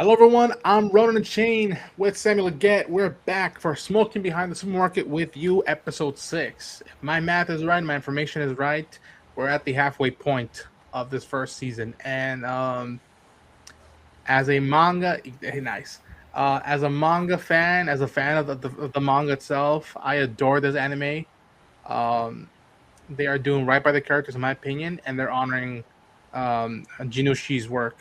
Hello, everyone. I'm Ronan and Chain with Samuel Leggett. We're back for Smoking Behind the Supermarket with You, Episode 6. If my math is right, my information is right, we're at the halfway point of this first season. And as a manga, nice. As a manga fan, as a fan of the manga itself, I adore this anime. Um, they are doing right by the characters, in my opinion, and they're honoring Jinushi's work.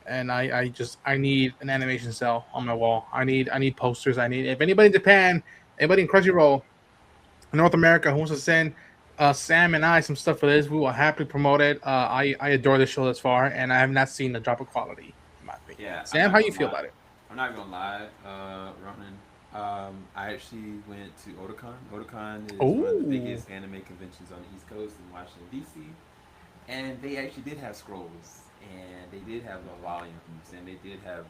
And I need an animation cell on my wall. I need posters. I need if anybody in Japan, anybody in CrunchyRoll, North America who wants to send Sam and I some stuff for this, we will happily promote it. I adore this show thus far, and I have not seen a drop of quality in my opinion. Yeah, I'm Sam, not how you gonna feel lie. about it? I'm not gonna lie, Ronan. I actually went to Otakon. Otakon is one of the Oh, biggest anime conventions on the East Coast in Washington D.C. And they actually did have scrolls, and they did have the volumes, and they did have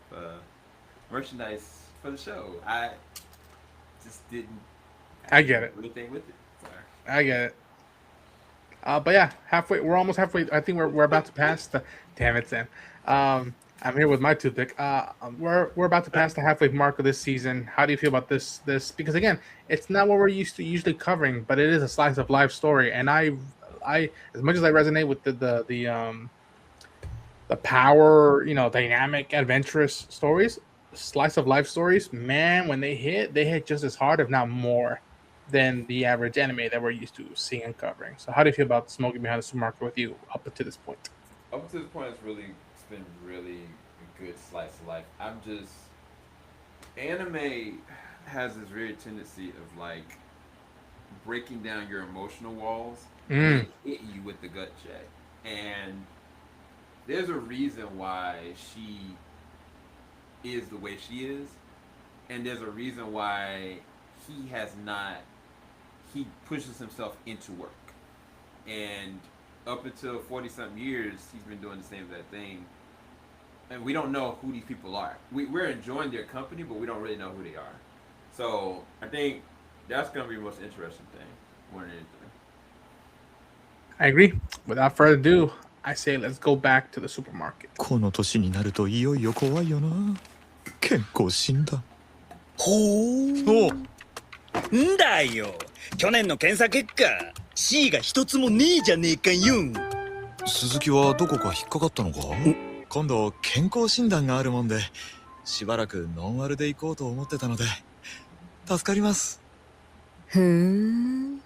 merchandise for the show. I just didn't I get it. do anything with it. Sorry. I get it. But yeah, halfway. We're almost halfway. I think we're about to pass the. Damn it, Sam. I'm here with my toothpick. We're about to pass the halfway mark of this season. How do you feel about this? Because again, it's not what we're used to usually covering, but it is a slice of life story. And I as much as I resonate with the power, dynamic, adventurous stories, slice of life stories, man, when they hit just as hard, if not more, than the average anime that we're used to seeing and covering. So, how do you feel about Smoking Behind the Supermarket with you up to this point? Up to this point, it's been really a good slice of life. I'm just anime has this very tendency of like breaking down your emotional walls and Mm, then hit you with the gut check. And there's a reason why she is the way she is, and there's a reason why he has not. He pushes himself into work, and up until 40 something years, he's been doing the same exact thing. And we don't know who these people are. We're enjoying their company, but we don't really know who they are. So I think that's gonna be the most interesting thing more than anything. I agree. Without further ado, I say let's go back to the supermarket. この年になるといよいよ怖いよな。健康診断。ほおんだよ。去年の検査結果 C が一つもねえじゃねえかよ。鈴木はどこか引っかかったのか？今度健康診断があるもんで、しばらくノンアルで行こうと思ってたので、助かります。ふーん。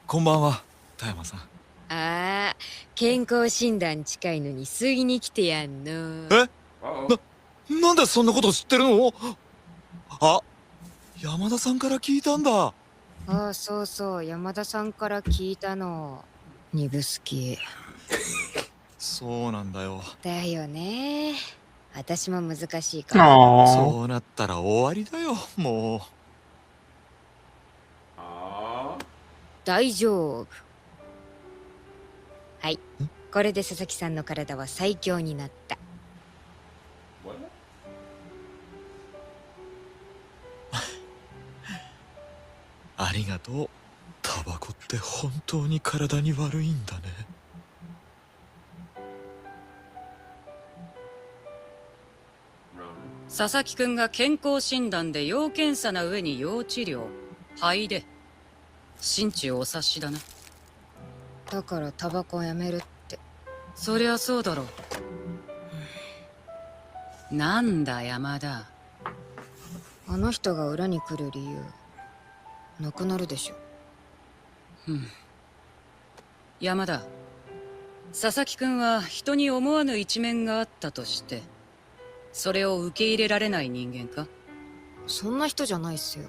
こんばんは、田山さん。あー、健康診断近いのに吸いに来てやんの。え？ Uh-oh. なんでそんなこと知ってるの？あ、山田さんから聞いたんだ。ああ、そうそう、山田さんから聞いたの。指宿。そうなんだよ。だよね。私も難しいから。Aww. そうなったら終わりだよ、もう。Aww. 大丈夫。はい。これで佐々木さんの体は最強になった。What? ありがとう。タバコって本当に体に悪いんだね。Ronan. 佐々木くんが健康診断で要検査な上に要治療肺で心中お察しだな。だからタバコをやめるって。そりゃそうだろう。なんだ山田。あの人が裏に来る理由なくなるでしょ。山田、佐々木くんは人に思わぬ一面があったとしてそれを受け入れられない人間か？そんな人じゃないっすよ。っ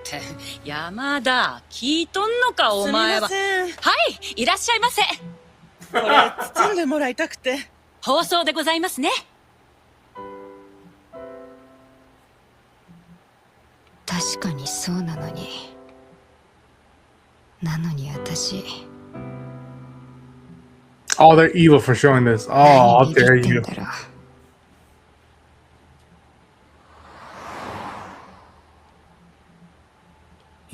て山田、聞いとんのかお前は。すみません。はい、いらっしゃいませ。これ包んでもらいたくて。放送でございますね。確かにそうなのに。なのに私。Oh, they're evil for showing this. Oh, how 何ビビ dare ってん you. だろう。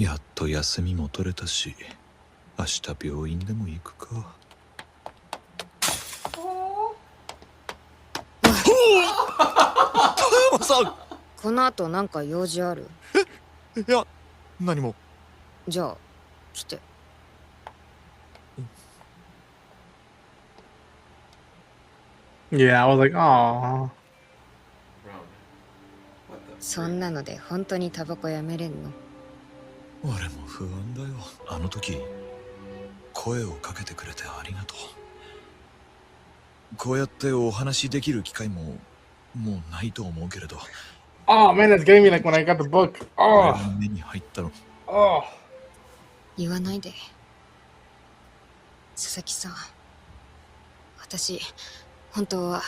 やっと休みも取れたし、明日病院でも行くか。田山さん。この後なんか用事ある？いや、何も。じゃあ来て。Yeah, I was like, oh. そんなので本当にタバコやめれんの？俺も不安だよ。あの時声をかけてくれてありがとう。こうやってお話しできる機会ももうないと思うけれど。Oh man, that's getting me like when I got the book. 俺 Oh, の目に入ったの。oh. 言わないで。佐々木さん、私本当は。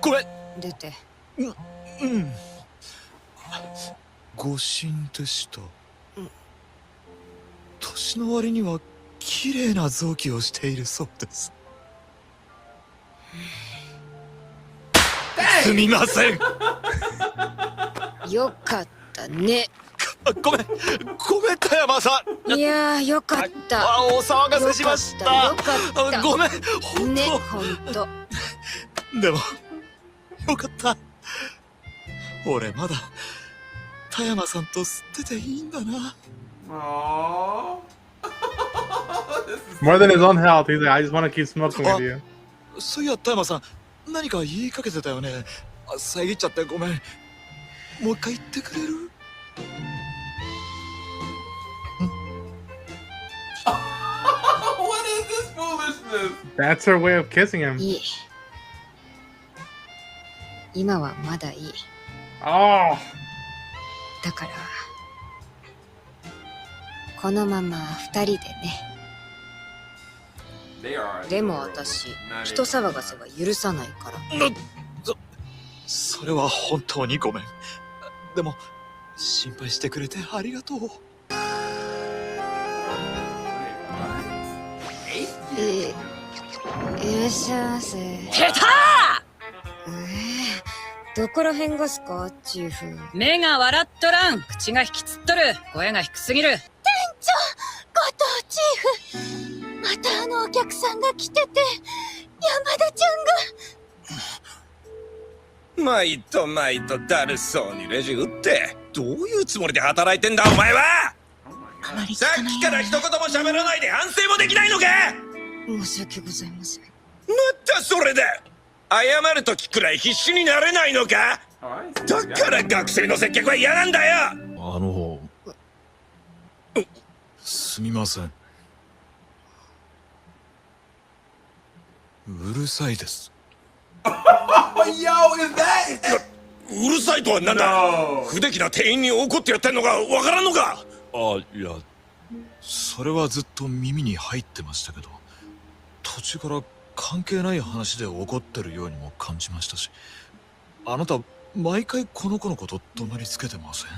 ごめん。出て。誤診でした。年の割には綺麗な臓器をしているそうです。すみません。よかったね。ごめん田山さん。いやーよかった。お騒がせしました。よかったごめん。ね、ほんと。でもよかった。俺まだ田山さんと吸ってていいんだな。Aww. More than his own health, he's like, I just want to keep smoking with you. そういや田山さん、何か言いかけてたよね。遮っちゃってごめん。もう一回言ってくれる？What is this foolishness? That's her way of kissing him. いい。今はまだいい。Oh. だからこのまま二人でね。でも私、人騒がせは許さないから。それは本当にごめん。でも心配してくれてありがとう。いらっしゃいませ。下手どこら辺がすか、チーフ。目が笑っとらん。口が引きつっとる。声が低すぎる。後藤チーフ、またあのお客さんが来てて、山田ちゃんが。毎度毎度だるそうにレジ打って、どういうつもりで働いてんだお前は。あまり聞さかないっきから一言も喋らないで反省もできないのか。申し訳ございません。またそれだ。謝るときくらい必死になれないのか。だから学生の接客は嫌なんだよ。すみません。うるさいです。Yo, is that? うるさいとはなんだ。不出来な店員に怒ってやってんのかわからんのか。いや、それはずっと耳に入ってましたけど、途中から関係ない話で怒ってるようにも感じましたし、あなた毎回この子のこと怒鳴りつけてません？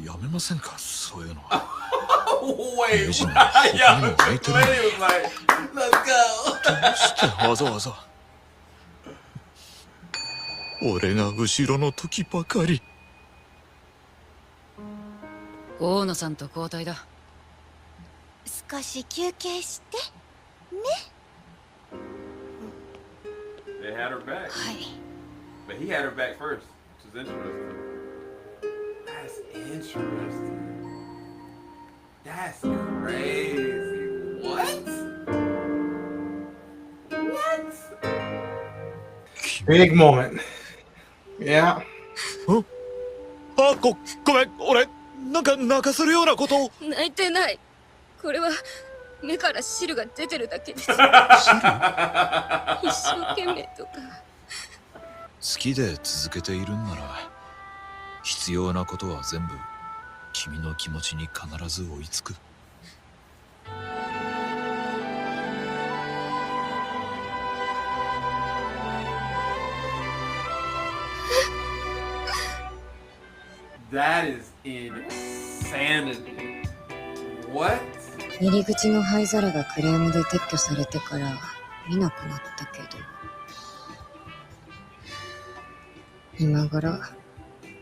やめませんか、そういうのは。Wait, レジの yeah, 他にも空いてるのに Lady was like, let's go. どうしてわざわざ。俺が後ろの時ばかり。大野さんと交代だ。少し休憩して。 They had her back. はい。 But he had her back first, which is interesting. That's interesting. That's crazy. What? What? Big moment. Yeah. ごめん、俺なんか泣かせるようなことを。泣いてない。これは目から汁が出てるだけです。一生懸命とか。好きで続けているんなら、必要なことは全部君の気持ちに必ず追いつく。That is insanity. What? 入り口の灰皿がクレームで撤去されてから見なくなったけど、今頃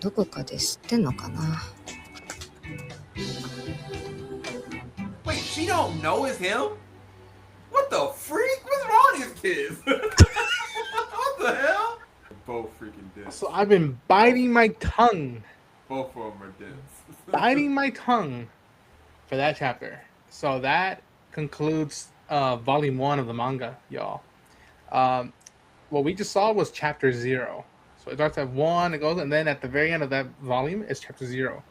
どこかで知ってんのかな。 Wait, she don't know it's him? What the freak? What's wrong with these kids? What the hell? Both freaking dense. So I've been biting my tongue. Both of them are dense. Biting my tongue for that chapter. So that concludes volume 1 of the manga, y'all. What we just saw was chapter 0. So it starts at 1, it goes, and then at the very end of that volume is chapter 0.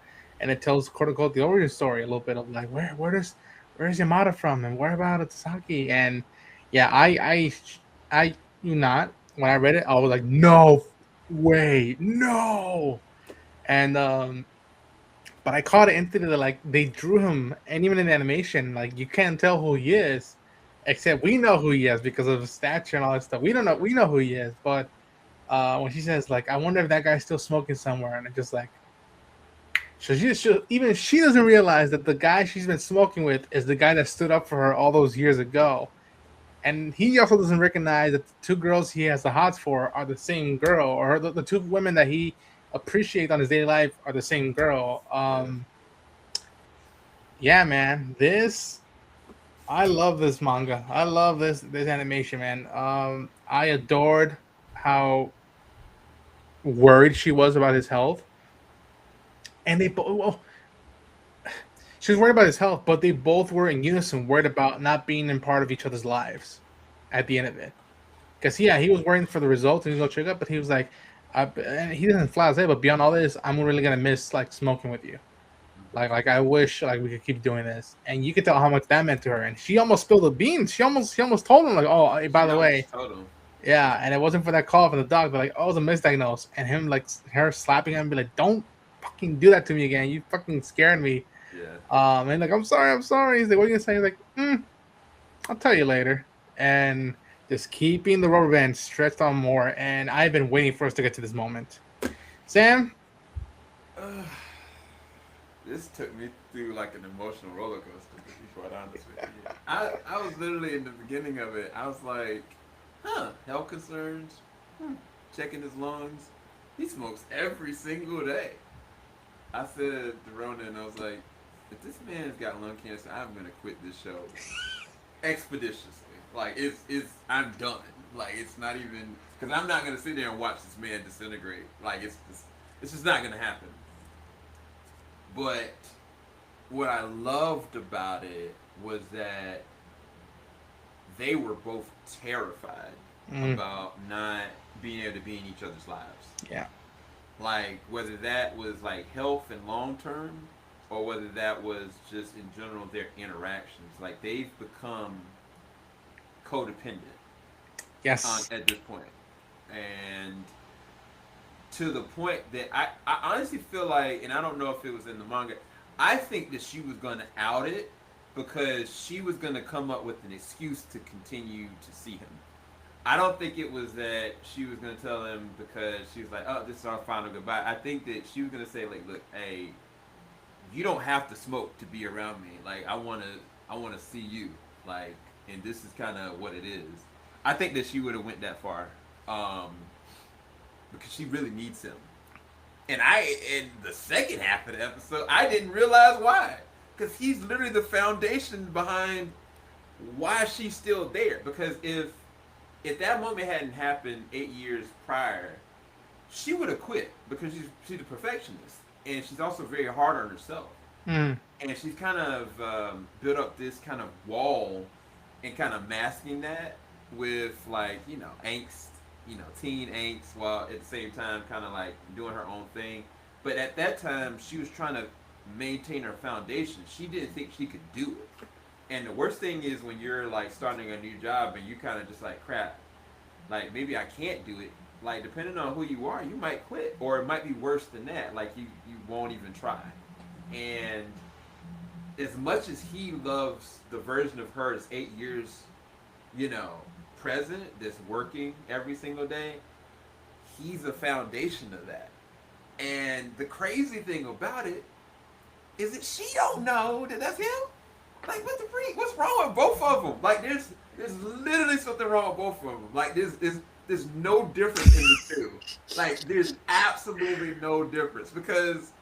And it tells, quote unquote, the origin story a little bit of like, where's Yamada from, and where about Tasaki? And yeah, I do not. When I read it, I was like, no way, no. And but I caught it instantly that like they drew him, and even in the animation, like you can't tell who he is, except we know who he is because of his stature and all that stuff. We don't know, we know who he is, but when she says like, I wonder if that guy's still smoking somewhere, and it's just like, so even she doesn't realize that the guy she's been smoking with is the guy that stood up for her all those years ago. And he also doesn't recognize that the 2 girls he has the hots for are the same girl, or the 2 women that he appreciates on his daily life are the same girl. Yeah, man, I love this manga. I love this animation, man. I adored how worried she was about his health, and she was worried about his health, but they both were in unison worried about not being in part of each other's lives at the end of it. Because he was worrying for the results and he was gonna check up, but he was like, and he doesn't flat say, but beyond all this, I'm really gonna miss like smoking with you. Like I wish like we could keep doing this. And you could tell how much that meant to her. And she almost spilled the beans. She almost told him like, oh, hey, by the way, yeah. And it wasn't for that call from the dog, but like, oh, it was a misdiagnosis. And him like her slapping him and be like, don't fucking do that to me again. You fucking scared me. Yeah. And like, I'm sorry. He's like, what are you gonna say? He's like, I'll tell you later. And just keeping the rubber band stretched on more. And I've been waiting for us to get to this moment. Sam? This took me through like an emotional roller coaster, to be quite honest with you. I was literally in the beginning of it, I was like, health concerns, checking his lungs. He smokes every single day. I said to Ronan, I was like, if this man's got lung cancer, I'm gonna quit this show expeditiously. Like I'm done. Like it's not even, because I'm not gonna sit there and watch this man disintegrate. Like it's just not gonna happen. But what I loved about it was that they were both terrified about not being able to be in each other's lives. Yeah. Like whether that was like health and long term, or whether that was just in general their interactions. Like they've become codependent. Yes. At this point. And to the point that I honestly feel like, and I don't know if it was in the manga, I think that she was going to out it because she was going to come up with an excuse to continue to see him. I don't think it was that she was going to tell him because she was like, oh, this is our final goodbye. I think that she was going to say, like, look, hey, you don't have to smoke to be around me. Like, I want to see you. Like, and this is kind of what it is. I think that she would have went that far. Because she really needs him. And in the second half of the episode, I didn't realize why. Because he's literally the foundation behind why she's still there. Because if that moment hadn't happened 8 years prior, she would have quit. Because she's a perfectionist. And she's also very hard on herself. And she's kind of built up this kind of wall and kind of masking that with like, angst. Teen angst, while at the same time kind of like doing her own thing. But at that time, she was trying to maintain her foundation. She didn't think she could do it. And the worst thing is when you're like starting a new job and you kind of just like, crap, like maybe I can't do it. Like depending on who you are, you might quit. Or it might be worse than that. Like you won't even try. And as much as he loves the version of her that's 8 years, present, that's working every single day, he's a foundation of that. And the crazy thing about it is that she don't know that that's him. Like, what the freak? What's wrong with both of them? Like, there's literally something wrong with both of them. Like, there's no difference in the two. Like, there's absolutely no difference because.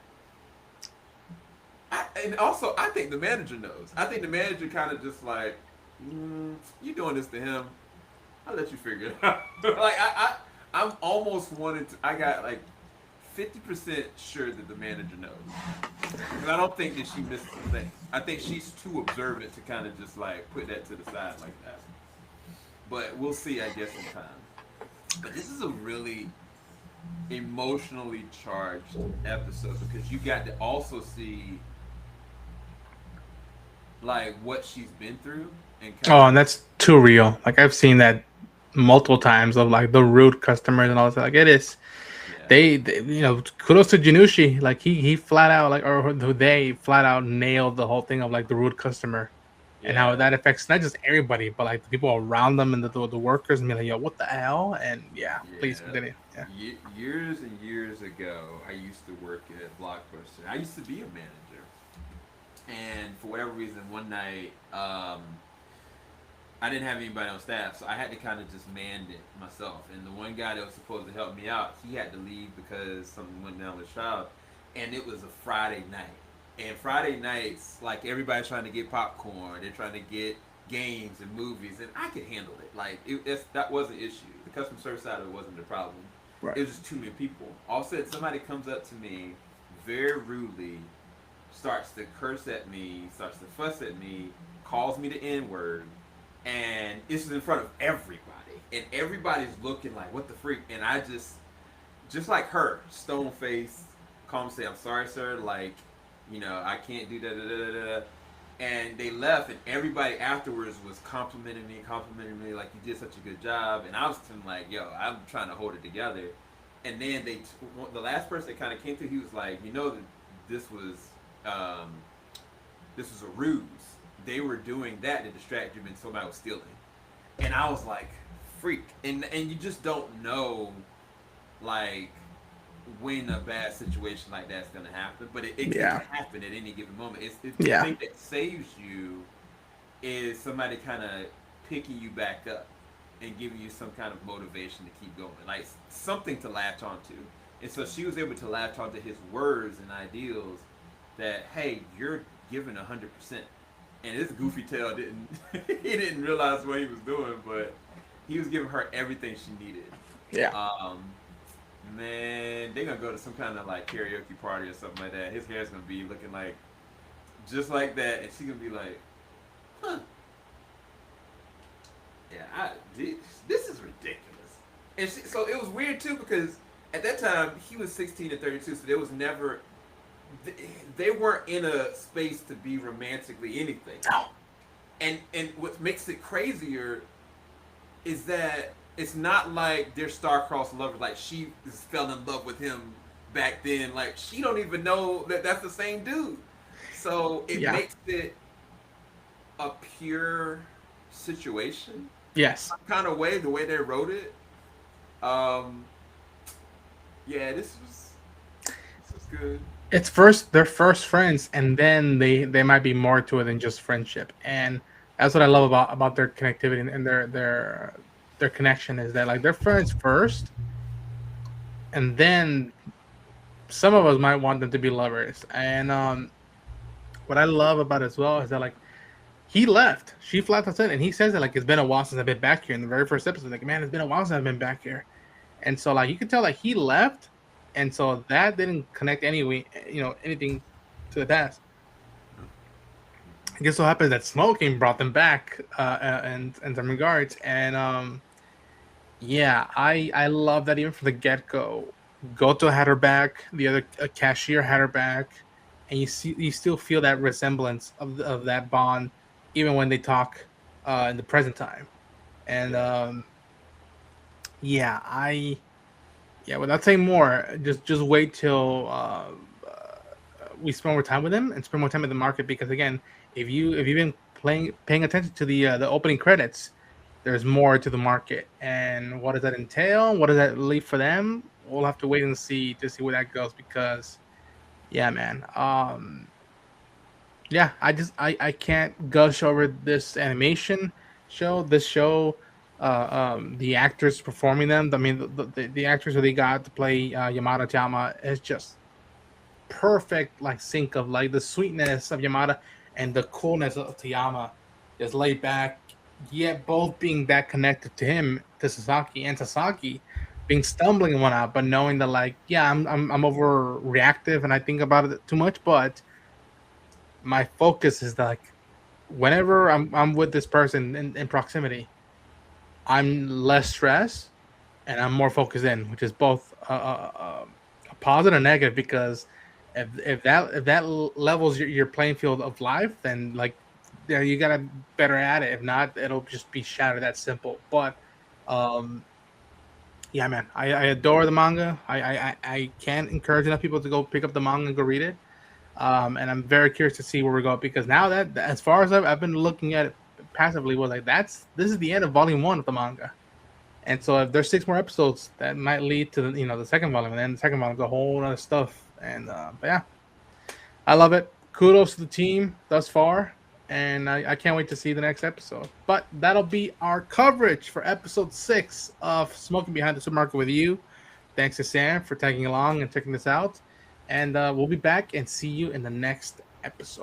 And also, I think the manager knows. I think the manager kind of just like, you doing this to him. I'll let you figure it out. Like, I'm almost wanted to. I got like 50% sure that the manager knows. Because I don't think that she misses a thing. I think she's too observant to kind of just like put that to the side like that. But we'll see, I guess, in time. But this is a really emotionally charged episode because you got to also see like what she's been through and and that's too real. Like I've seen that multiple times of like the rude customers and all that. Like it is, they kudos to Jinushi. Like he flat out they flat out nailed the whole thing of like the rude customer and how that affects not just everybody but like the people around them and the workers and be like, yo, what the hell? And please continue. Years and years ago, I used to work at Blockbuster. I used to be a manager. And for whatever reason, one night, I didn't have anybody on staff, so I had to kind of just man it myself. And the one guy that was supposed to help me out, he had to leave because something went down with his child. And it was a Friday night. And Friday nights, like everybody's trying to get popcorn, they're trying to get games and movies, and I could handle it. Like that wasn't an issue. The customer service side of it wasn't the problem. Right. It was just too many people. All of a sudden, somebody comes up to me very rudely, starts to curse at me, starts to fuss at me, calls me the N-word, and this is in front of everybody. And everybody's looking like, what the freak? And I just like her, stone face, calm, say, I'm sorry, sir, like, I can't do da. And they left, and everybody afterwards was complimenting me like, you did such a good job. And I was like, yo, I'm trying to hold it together. And then the last person that kind of came through, he was like, that this was a ruse. They were doing that to distract you when somebody was stealing. And I was like, freak. And you just don't know, like, when a bad situation like that's going to happen. But it can happen at any given moment. The thing that saves you is somebody kind of picking you back up and giving you some kind of motivation to keep going. Like, something to latch onto. And so she was able to latch onto his words and ideals that, hey, you're giving 100%. And this goofy tail he didn't realize what he was doing, but he was giving her everything she needed. Yeah. Man, they're gonna go to some kind of like karaoke party or something like that. His hair's gonna be looking like just like that, and she's gonna be like, huh. Yeah, this is ridiculous. And so it was weird too because at that time he was 16 and 32, so there was never. They weren't in a space to be romantically anything. No. And what makes it crazier is that it's not like they're star-crossed lovers. Like she fell in love with him back then. Like she don't even know that that's the same dude. So it makes it a pure situation. Yes. Some kind of way, the way they wrote it. This was good. It's they're first friends, and then they might be more to it than just friendship, and that's what I love about their connectivity and their connection is that like they're friends first, and then some of us might want them to be lovers. And what I love about it as well is that like he left, she flat out said, and he says that like it's been a while since I've been back here in the very first episode. Like, man, it's been a while since I've been back here, and so like you can tell like he left. And so that didn't connect anything to the past. I guess what happens that smoking brought them back in some regards. And I love that even from the get-go. Goto had her back, the other cashier had her back, and you still feel that resemblance of that bond even when they talk in the present time. And without saying more, just wait till we spend more time with him and spend more time in the market. Because again, if you've been paying attention to the opening credits, there's more to the market. And what does that entail? What does that leave for them? We'll have to wait and see where that goes. Because, man, I can't gush over this animation show. This show the actors performing them. I mean, the actors who they got to play Yamada Tama is just perfect, like sync of like the sweetness of Yamada and the coolness of Tayama, just laid back, yet both being that connected to him, to Sasaki, and Sasaki being stumbling and whatnot, but knowing that like, yeah, I'm overreactive and I think about it too much, but my focus is like whenever I'm with this person in proximity, I'm less stressed and I'm more focused in, which is both a positive and negative because if that levels your playing field of life, then like yeah, you gotta better at it. If not, it'll just be shattered. That simple. But um, yeah, man, I adore the manga. I can't encourage enough people to go pick up the manga and go read it. And I'm very curious to see where we go because now that as far as I've been looking at it passively, was like this is the end of volume 1 of the manga. And so if there's 6 more episodes, that might lead to the second volume, and then the second volume, a whole other stuff. And but yeah, I love it. Kudos to the team thus far, and I can't wait to see the next episode. But that'll be our coverage for episode 6 of Smoking Behind the Supermarket with you. Thanks to Sam for tagging along and checking this out, and we'll be back and see you in the next episode.